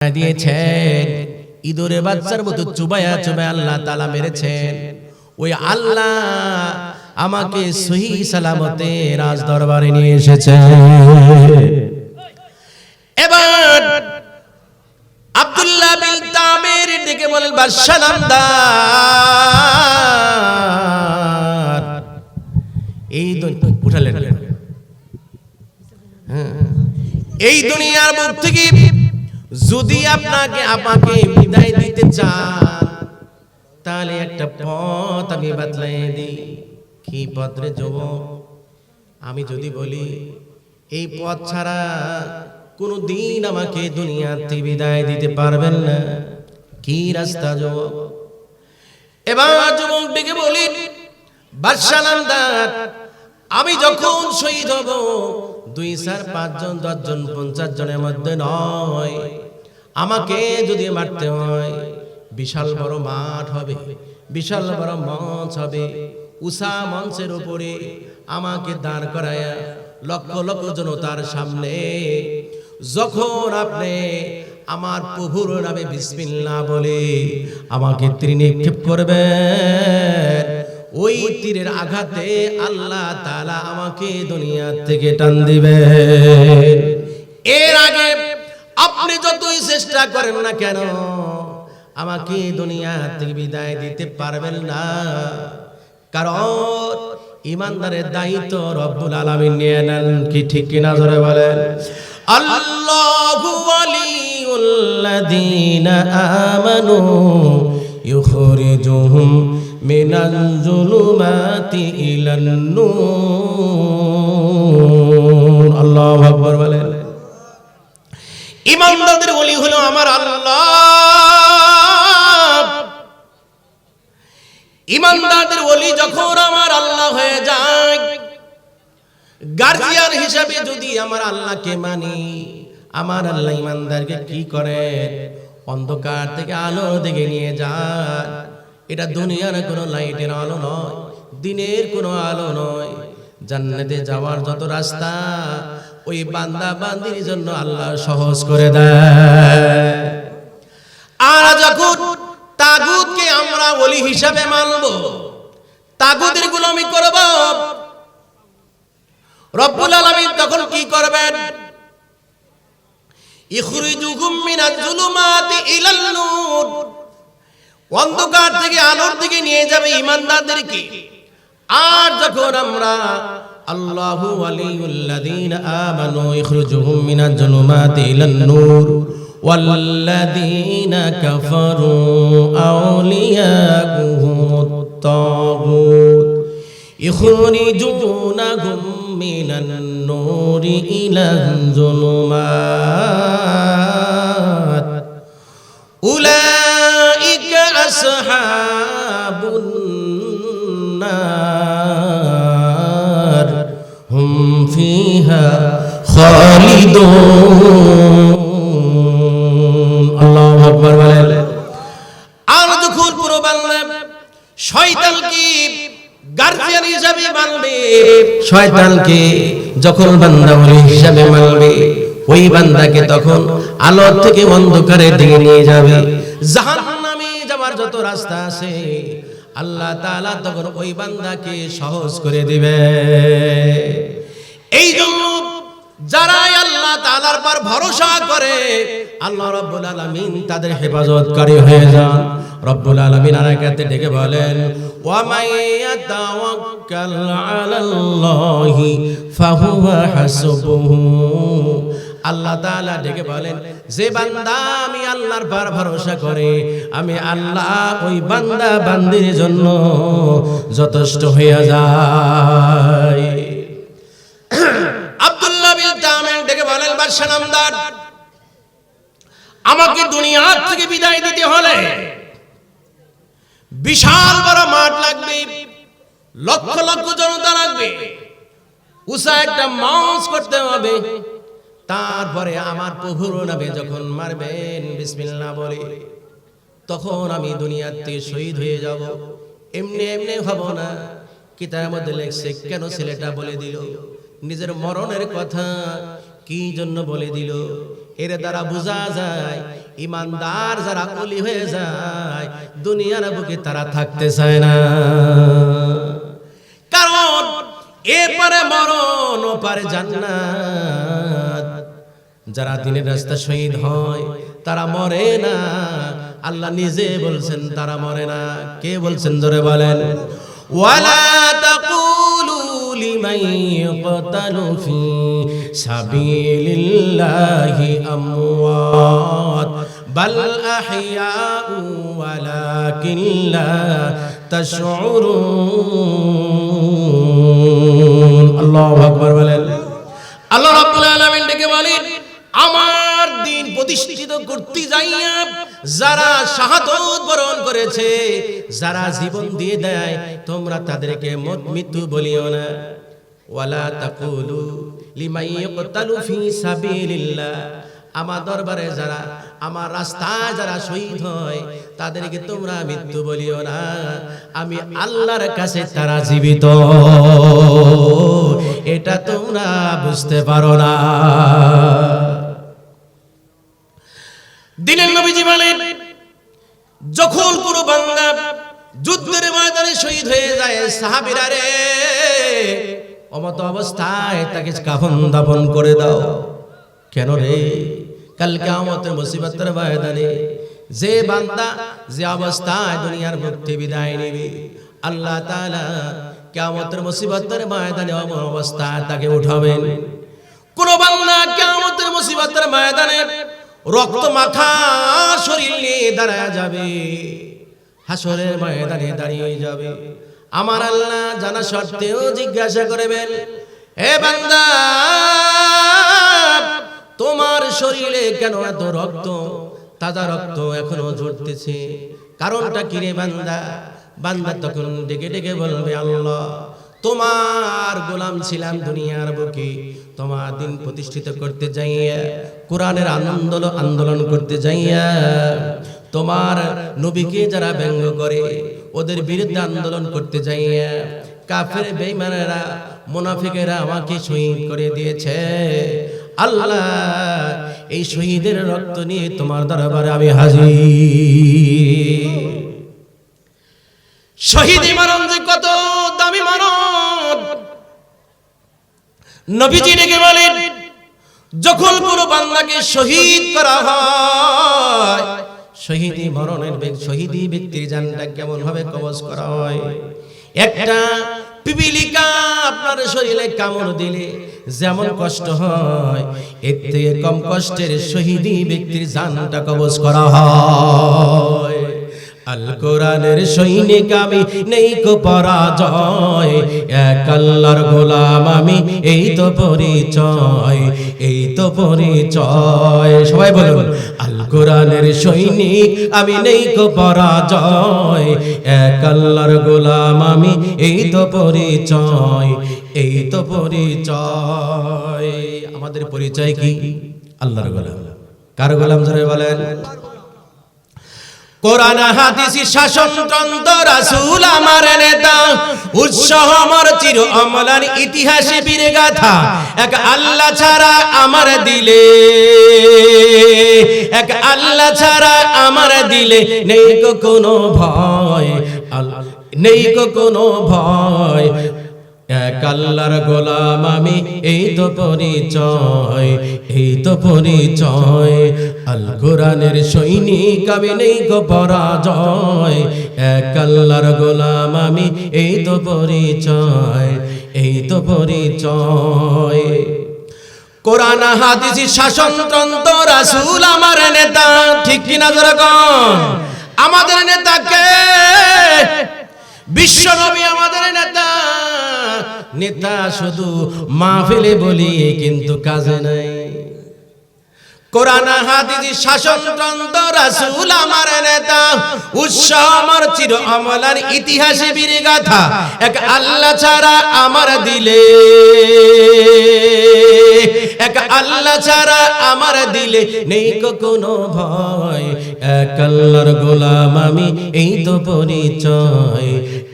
দিয়েছেন, ইঁদুরের বাচ্চার মতো চুবায়া চুবায়া আল্লাহ তাআলা মেরেছেন। ওই আল্লাহ আমাকে সহি সালামতে রাজ দরবারে নিয়ে এসেছে। এবার আব্দুল্লাহ বিন তামির ডেকে বলেন, বাদশা নামদার, এই উঠালেন, এই দুনিয়ার মুখ থেকে যদি আপনাকে আমাকে বিদায় দিতে চান, তাহলে একটা পথ আমি বাতলাই দিই। কি পথ রে যুবক? আমি যদি বলি এই পথ ছাড়া কোনো দিন আমাকে দুনিয়া থেকে বিদায় দিতে পারবেন না, কি রাস্তা যুবক? এবার যুবক ডেকে বলি, বাদশা নামদার, আমি যখন শহীদ হব 2, 4, 5 জন, 10 জন, 50 জনের মধ্যে নয়, আমাকে যদি মারতে হয় বিশাল বড় মাঠ হবে, বিশাল বড় মঞ্চ হবে, উষা মঞ্চের উপরে আমাকে দাঁড় করায়া লক্ষ লক্ষ জনতার সামনে যখন আপনি আমার প্রভুর নামে বিসমিল্লাহ বলে আমাকে তীর নিক্ষেপ করবেন, ওই তীরের আঘাতে আল্লাহ তাআলা আমাকে দুনিয়া থেকে টান দিবেন। এর আগে আপনি যতই চেষ্টা করেন না কেন আমাকে দুনিয়া থেকে বিদায় দিতে পারবেন না, কারণ ঈমানদারের দায়িত্ব রব্বুল আলামিন নিয়ে নেন। কি ঠিক কিনা জোরে বলেন? আল্লাহু ওয়ালিউল্লাযীনা আমানু ইউখরিজুহুম মিনাল যুলুমাতি ইলান নূর। আল্লাহু আকবার বলেন। ঈমানদারদের ওলি হলো আমার আল্লাহ। ঈমানদারদের ওলি যখন আমার আল্লাহ হয়ে যায়, গার্জিয়ান হিসেবে যদি আমার আল্লাহকে মানি, আমার আল্লাহ ঈমানদারকে কি করে? অন্ধকার থেকে আলোর দিকে নিয়ে যায়। এটা দুনিয়ার কোনো লাইটের আলো নয়, দিনের কোনো আলো নয়। জান্নাতে যাওয়ার যত রাস্তা ওই বান্দা বান্দির জন্য আল্লাহ সহজ করে দেয়। আর যখন তাগুতকে আমরা ওলি হিসাবে মানব, তাগুতের গোলামি করব, রব্বুল আলামিন তখন কি করবেন? ইখরিজুহুম মিনাজ যুলুমাতি ইলান নূর, অন্ধকার থেকে আলোর দিকে নিয়ে যাবে ঈমানদারদেরকে। আর যখন আমরা আল্লাহু ওয়ালিউল্লাযীনা আমানু ইখরিজুহুম মিনাজ যুলুমাতি ইলান নূর ওয়াল্লাযীনা কাফারু আউলিয়াউহুমুত তাগুত ইখরিজুনাহুম মিনান নূরি ইলাল যুলুমাত উলাইকা আসহাবুন নার হুম ফিহা খালিদুন। আল্লাহু আকবার বলেন। আর যখন পুরো বাংলা শয়তানকে গার্জিয়ান হিসাবে মানবে, শয়তানকে যখন বান্দা ওলি হিসাবে মানবে, ওই বান্দাকে তখন আলোর থেকে অন্ধকারের দিকে নিয়ে যাবে। জাহান্নামে যাওয়ার যত রাস্তা আছে আল্লাহ তাআলা তখন ওই বান্দাকে সহজ করে দিবে। এই জন্য যারাই আল্লাহ তাআলার উপর ভরসা করে আল্লাহ রাব্বুল আলামিন তাদের হেফাজতকারী হয়ে যান। রব্বুল আলামিন আয়াতে ডেকে বলেন, ওয়া মাইয়াতাওয়াক্কাল আলাল্লাহি ফাহুয়া হাসবুহু। আল্লাহ তাআলা ডেকে বলেন, যে বান্দা আমি আল্লাহর উপর ভরসা করে, আমি আল্লাহ ওই বান্দা বান্দির জন্য যথেষ্ট হয়ে যায়। আব্দুল্লাহ বিন তামির ডেকে বলেন, বাদশা নামদার, আমাকে দুনিয়া থেকে বিদায় দিতে হলে বিশাল বড় মাঠ লাগবে, লক্ষ লক্ষ জনতা লাগবে, উষা একটা মঞ্চ করতে হবে, তারপরে আমার প্রভুর নামে যখন মারবেন বিসমিল্লাহ বলে, তখন আমি দুনিয়া থেকে শহীদ হয়ে যাব। এমনি এমনি হব না। কিতাবের মধ্যে লেখছে কেন ছেলেটা বলে দিল, নিজের মরণের কথা কি জন্য বলে দিল। এর দ্বারা বোঝা যায় ইমানদার যারা ওলি হয়ে যায় দুনিয়ার বুকে তারা থাকতে চায় না, কারণ এপারে মরণ ওপারে জান্নাত। যারা দিনের রাস্তা শহীদ হয় তারা মরে না, আল্লাহ নিজে বলছেন তারা মরে না। কে বলছেন জোরে বলেন? ওয়ালা তাকুলু লিমান ইয়াকতালু ফি সাবিলিল্লাহি আমওয়াত বাল আহইয়াউ ওয়ালাকিন লা তাশউরুন। আল্লাহু আকবার বলেন। আল্লাহ রাব্বুল আলামিন ডেকে বলেন, আমার দিন প্রতিষ্ঠিত করতে যাইয়া যারা শাহাদাত বরণ করেছে, যারা জীবন দিয়ে দেয়, তোমরা তাদেরকে মৃত্যু বলিও না। ওয়ালা তাকুলু লিমান ইয়াকতালু ফি সাবিলিল্লাহ, আমার দরবারে যারা, আমার রাস্তায় যারা শহীদ হয় তাদেরকে তোমরা মৃত্যু বলিও না, আমি আল্লাহর কাছে তারা জীবিত, এটা তোমরা বুঝতে পারো না। দিনের নবীজি বলেন, যখন কোনো বান্দা যুদ্ধের ময়দানে শহীদ হয়ে যায়, সাহাবীরা রে অমত অবস্থায় তাকে কাফন দাফন করে দাও। কেন রে? কাল কিয়ামতের মুসিবতের ময়দানে যে বান্দা যে অবস্থায় দুনিয়ার মুক্তি বিদায় নেবে, আল্লাহ তাআলা কিয়ামতের মুসিবতের ময়দানে অবস্থায় তাকে উঠাবেন। কোন বান্দা কিয়ামতের মুসিবতের ময়দানে রক্ত মাখা শরীর নিয়ে দাঁড়ায় যাবে, হাসরের ময়দানে দাঁড়িয়ে যাবে, আমার আল্লাহ জানা সত্ত্বেও জিজ্ঞাসা করবেন, হে বান্দা তোমার শরীরে কেন এত রক্ত, তাজা রক্ত এখনো ঝরতেছে, কারণটা কি রে বান্দা? বান্দা তখন ডেকে ডেকে বলবে, আল্লাহ তোমার গোলাম ছিলাম দুনিয়ার বুকে, তোমার দিন প্রতিষ্ঠিত করতে যাইয়া, কোরআনের আন্দোলন করতে যাইয়া, তোমার নবীকে যারা ব্যঙ্গ করে ওদের বিরুদ্ধে আন্দোলন করতে যাইয়া কাফের বেঈমানেরা মুনাফিকেরা আমাকে শহীদ করে দিয়েছে। আল্লাহ এই শহীদের রক্ত নিয়ে তোমার দরবারে আমি হাজির। শহীদ মরণ যে কত দামি মরণ, নবীজি ডেকে বলেন, যখন কোনো বান্দাকে শহীদ করা হয়, শহীদি মরণের শহীদি ব্যক্তির জানটা কেমন ভাবে কবজ করা হয়। একটা পিপিলিকা আপনার শরীরে কামড় দিলে যেমন কষ্ট হয়, এর থেকে কম কষ্টের শহীদি ব্যক্তির জানটা কবজ করা হয়। আল কোরআনের সৈনিক আমি, নেই কো পরাজয়, এক আল্লাহর গোলাম আমি, এই তো পরিচয়, এই তো পরিচয়। সবাই বলুন, আল কোরআনের সৈনিক আমি, নেই কো পরাজয়, এক আল্লাহর গোলাম আমি, এই তো পরিচয়, এই তো পরিচয়। আমাদের পরিচয় কি? আল্লাহর গোলাম। কার গোলাম ধরে বলেন? কোরআন হাদিসি শাসনতন্ত্র রাসূল আমার নেতা, উৎসাহ আমার চির অমলার ইতিহাসে বীর গাথা, এক আল্লাহ ছাড়া আমার দিলে, এক আল্লাহ ছাড়া আমার দিলে নেই কোনো ভয়, নেই কোনো ভয়, এক আল্লাহর গোলাম আমি, এই তো পরিচয়, এই তো পরিচয়। আল কোরআনের সৈনিক আমি, নেই কো পরাজয়, এক আল্লাহর গোলাম আমি, এই তো পরিচয়, এই তো পরিচয়। কোরআন হাদিস শাসনতন্ত্র রাসূল আমার নেতা, ঠিক কিনা জোরে কোন? আমাদের নেতা কে? বিশ্ব নবী আমাদের নেতা। নেতা শুধু মাহফিলে বলি কিন্তু কাজে নাই। কোরআন হাদিস শাসনতন্ত্র রাসূল আমার নেতা, উৎসাহ আমার চির অমলার ইতিহাসে বীর গাথা, এক আল্লাহ ছাড়া আমার দিলে, এক আল্লাহ ছাড়া আমার দিলে নেই কোনো ভয়, এক আল্লাহর গোলাম আমি, এই তো পরিচয়,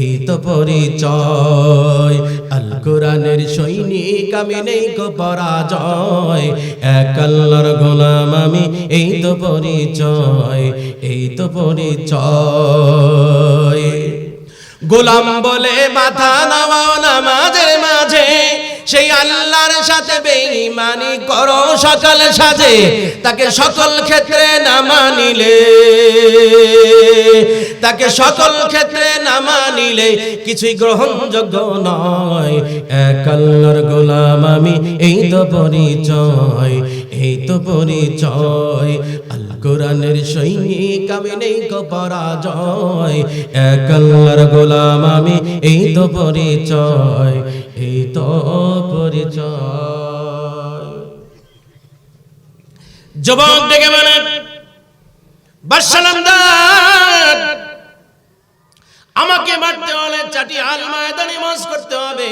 এই তো পরিচয়। আল কোরআনের সৈনিক আমি নেই কো পরাজয়, এক আল্লাহর গোলাম আমি এই তো পরিচয়, এই তো পরিচয়। গোলাম বলে মাথা নামাও নামাজের মাঝে, সেই আল্লাহর সাথে বেঈমানি করো সকাল সাজে, তাকে সকল ক্ষেত্রে না মানিলে, তাকে সকল ক্ষেত্রে না মানিলে কিছুই গ্রহণযোগ্য নয়। এক আল্লাহর গোলাম আমি এই তো পরিচয়, এই তো পরিচয়। আল কোরআনের সৈনিক আমি নেই কো পরাজয়, এক আল্লাহর গোলাম আমি এই তো পরিচয়, এই তো পরিচয়। যুবক ডেকে বলে বাদশা নামদার, আমাকে মারতে হলে চাটিয়াল ময়দানে মাস করতে হবে,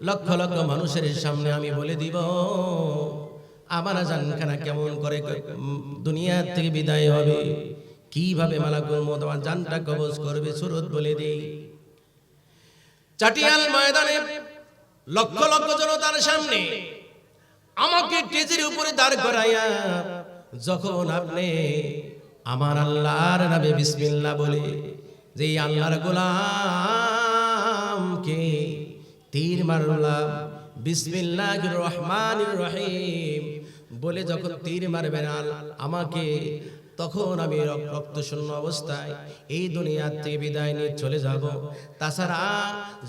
লক্ষ লক্ষ মানুষের সামনে আমি বলে দিব আমার জানখানা কেমন করে দুনিয়া থেকে বিদায় হবে, কিভাবে মালাকুল মউত আমার জানটা কবজ করবে, সুরত বলে দেই। চাটিয়াল ময়দানে লক্ষ লক্ষ জনতার সামনে আমাকে টেজের উপরে দাঁড় করাইয়া যখন আপনি আমার আল্লাহর নামে বিসমিল্লাহ বলে, যে আল্লাহর গোলামকে তীর মারলাম, বিসমিল্লাহির রহমানির রহিম বলে যখন তীর মারবেন আমাকে, তখন আমি রক্ত শূন্য অবস্থায় এই দুনিয়া থেকে বিদায় নিয়ে চলে যাব। তাছাড়া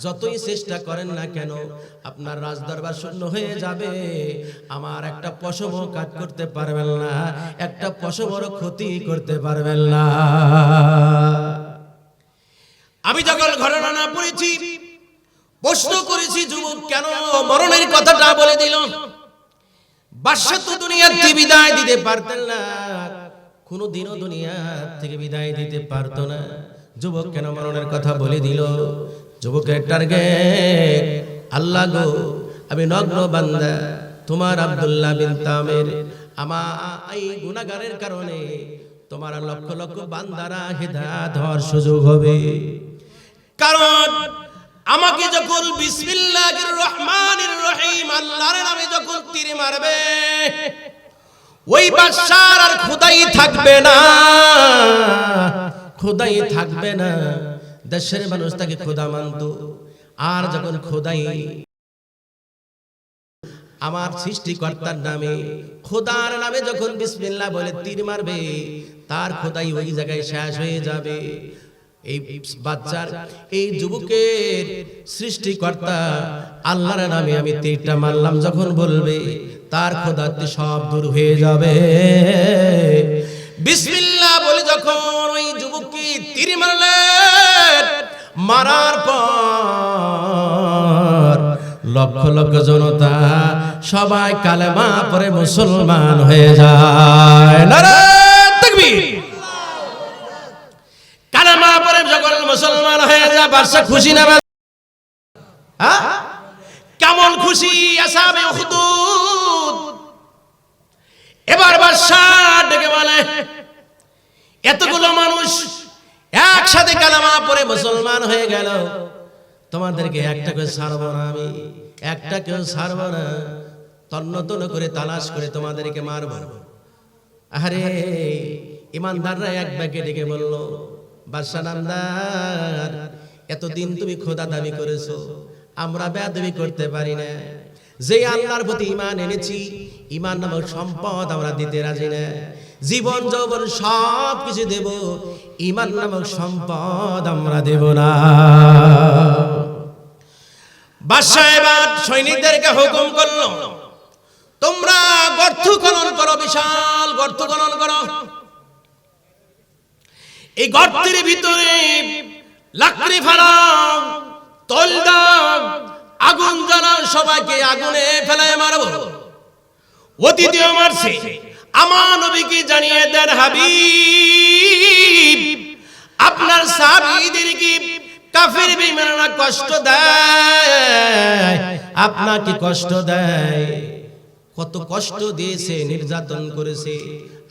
যতই চেষ্টা করেন না কেন আপনার রাজদরবার শূন্য হয়ে যাবে, আমার একটা পশমও কাট করতে পারবেন না, একটা পশমেরও ক্ষতি করতে পারবেন না। আমি যখন ঘটনা না পড়েছি, প্রশ্ন করেছি যুবক কেন মরণের কথাটা বলে দিল। বাদশা তো দুনিয়া থেকে বিদায় দিতে পারতেন না, কোনদিনও দুনিয়া থেকে বিদায় দিতে পারতো না, যুবক কেন মরণের কথা বলে দিল? যুবকের টার্গেট আল্লাহ গো, আমি নগ্ন বান্দা তোমার আব্দুল্লাহ বিন তামের, আমার এই গুনাহগারের কারণে তোমার লক্ষ লক্ষ বান্দারা হিদায়াত হওয়ার সুযোগ হবে। কারণ আমাকে যখন বিসমিল্লাহির রহমানির রহিম আল্লাহর নামে যখন তীর মারবে, ওই বাদশার আর খোদাই থাকবে না, খোদাই থাকবে না। দেশের মানুষ তাকে খোদা মানতো, আর যখন খোদাই আমার সৃষ্টিকর্তার নামে খোদার নামে যখন বিসমিল্লাহ বলে তীর মারবে, তার খোদাই ওই জায়গায় শেষ হয়ে যাবে। এই বাচ্চার এই যুবকের সৃষ্টিকর্তা আল্লাহর নামে আমি তীরটা মারলাম যখন বলবে, তার খোদাতে সব দূর হয়ে যাবে। বিসমিল্লাহ বলে যখন ওই যুবককে তীর মারলেন, মারার পর লক্ষ লক্ষ জনতা সবাই কালেমা পড়ে মুসলমান হয়ে যায়। নারায়ে তাকবীর। কালেমা পড়ে যখন মুসলমান হয়ে যায়, বাদশা খুশি না? হ্যাঁ, কেমন খুশি আসহাবে উখদুদ। এবার বাদশা ডেকে বলে, এতগুলো মানুষ একসাথে কালেমা পড়ে মুসলমান হয়ে গেল, তোমাদেরকে একটা করে ছাড়বো না, আমি একটা কেউ ছাড়বো না, তন্ন তন্ন করে তালাশ করে তোমাদেরকে মারবো। আরে ইমানদাররা এক ব্যাগে ডেকে বলল, বাদশা নামদার, এতদিন তুমি খোদা দাবি করেছো, আমরা বেয়াদবি করতে পারি না। যে আল্লাহর প্রতি ঈমান এনেছি, ঈমান নামক সম্পদ আমরা দিতে রাজি না, জীবন যৌবন সব কিছু দেব, ঈমান নামক সম্পদ আমরা দেব না। বাদশা এবার সৈনিকদেরকে হুকুম করলো, তোমরা গর্ত খনন করো, বিশাল গর্ত খনন করো। এই গর্তের ভিতরে লাকড়ি ফালাও, তৈল দাও, আগুন জ্বালাও, সবাইকে আগুনে ফেলায় মারবো। অতীতেও মারছে, আমার নবীকে জানিয়ে দেন হাবিব, আপনার সাহাবীদেরকে কাফির বেঈমানরা কষ্ট দেয়, আপনাকে কষ্ট দেয়। কত কষ্ট দিয়েছে, নির্যাতন করেছে,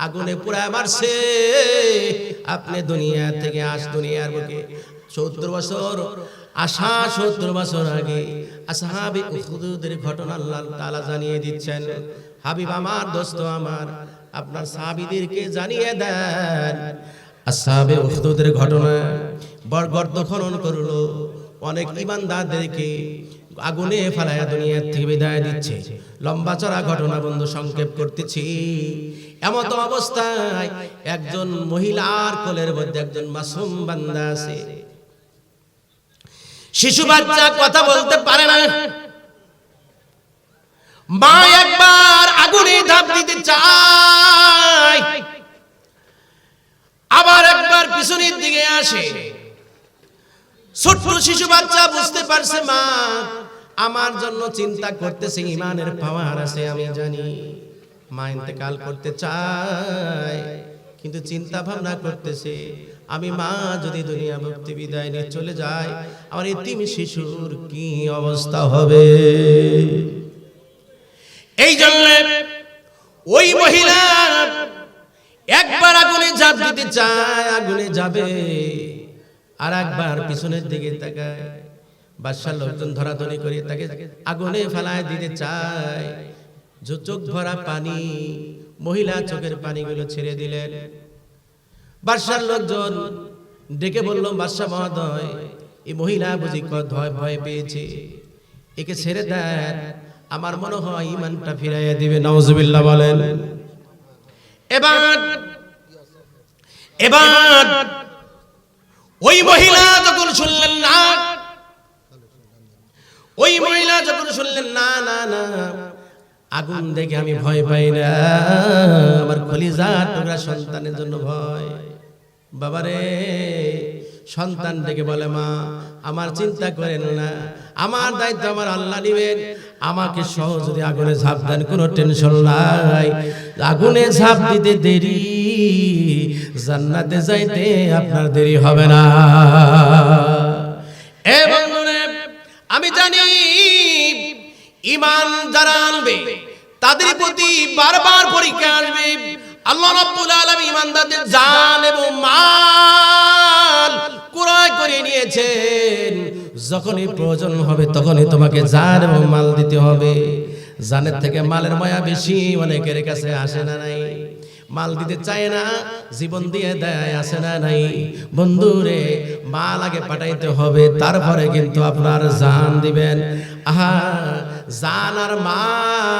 আগুনে পুড়ায় মারছে। আপনি দুনিয়া থেকে দুনিয়ার বুকে 70 বছর 70 বছর আগে আসহাবে উহুদের ঘটনা আল্লাহ তাআলা জানিয়ে দিচ্ছেন। হাবিব আমার, দোস্ত আমার, আপনার সাহাবীদেরকে জানিয়ে দেন আসহাবে উহুদের ঘটনা। বড় গর্ত খনন করলো, অনেক ঈমানদারদেরকে আগুনে ফেলায়া দুনিয়া থেকে বিদায় দিচ্ছে। লম্বা চড়া ঘটনা বন্ধু সংক্ষেপ করতেছি। এমত অবস্থায় একজন মহিলার কোলের মধ্যে একজন মাসুম বান্দা আছে। শিশু বাচ্চা কথা বলতে পারে না। মা একবার আগুনে ঝাঁপ দিতে চায়, আবার একবার পিছনের দিকে আসে। ছোট্ট শিশু বাচ্চা বুঝতে পারছে মা আমার জন্য চিন্তা করতেছে, ঈমানের পাওয়ার আছে আমি জানি। মা ইন্তেকাল করতে চায়, কিন্তু চিন্তা ভাবনা করতেছে আমি মা যদি দুনিয়া মুক্তি বিদায় নিয়ে চলে যায়, আমার এতিম শিশুর কি অবস্থা হবে। এই জন্য ওই মহিলা একবার আগুনে ঝাঁপ দিতে চায়, আগুনে যাবে, আর একবার পিছনের দিকে তাকায়। বাদশার লোকজন ধরাধরি করে তাকে আগুনে ফেলায় দিতে চায়। চোখ ভরা পানি, মহিলা চোখের পানিগুলো ছেড়ে দিলেন। বাদশার লোকজন ডেকে বলল, বাদশা মহোদয়, এই মহিলা বুঝি ভয় পেয়েছে, একে ছেড়ে দেন, আমার মনে হয় ঈমানটা ফিরাইয়া দিবে। নাউজুবিল্লাহ বলেন। এবার ওই মহিলা যখন শুনলেন না, না না আগুন দেখে আমি ভয় পাই না, আমার কলিজার টুকরা সন্তানের জন্য ভয়। বাবারে, সন্তান ডেকে বলে, মা আমার চিন্তা করেন না, আমার দায়িত্ব আমার আল্লাহ নিবেন, আমাকে সহ যদি আগুনে ঝাঁপ দেন কোনো টেনশন নাই, আগুনে ঝাঁপ দিতে দেরি, জান্নাতে যাইতে আপনার দেরি হবে না। এবং আমি জানি ঈমান যারা আনবে তাদের প্রতি বারবার পরীক্ষা আসবে। আল্লাহ রাব্বুল আলামিন ঈমানদারদের জান এবং মাল ক্রয় করে নিয়েছেন। যখনই প্রয়োজন হবে তখনই তোমাকে জান এবং মাল দিতে হবে। জানের থেকে মালের মায়া বেশি অনেকের কাছে আসে না নাই, মাল দিতে চায় না, জীবন দিয়ে দেয়, আসে না নাই। বন্ধুরে, মাল আগে পাঠাইতে হবে, তারপরে কিন্তু আপনার জান দিবেন। আহা, জান আর মাল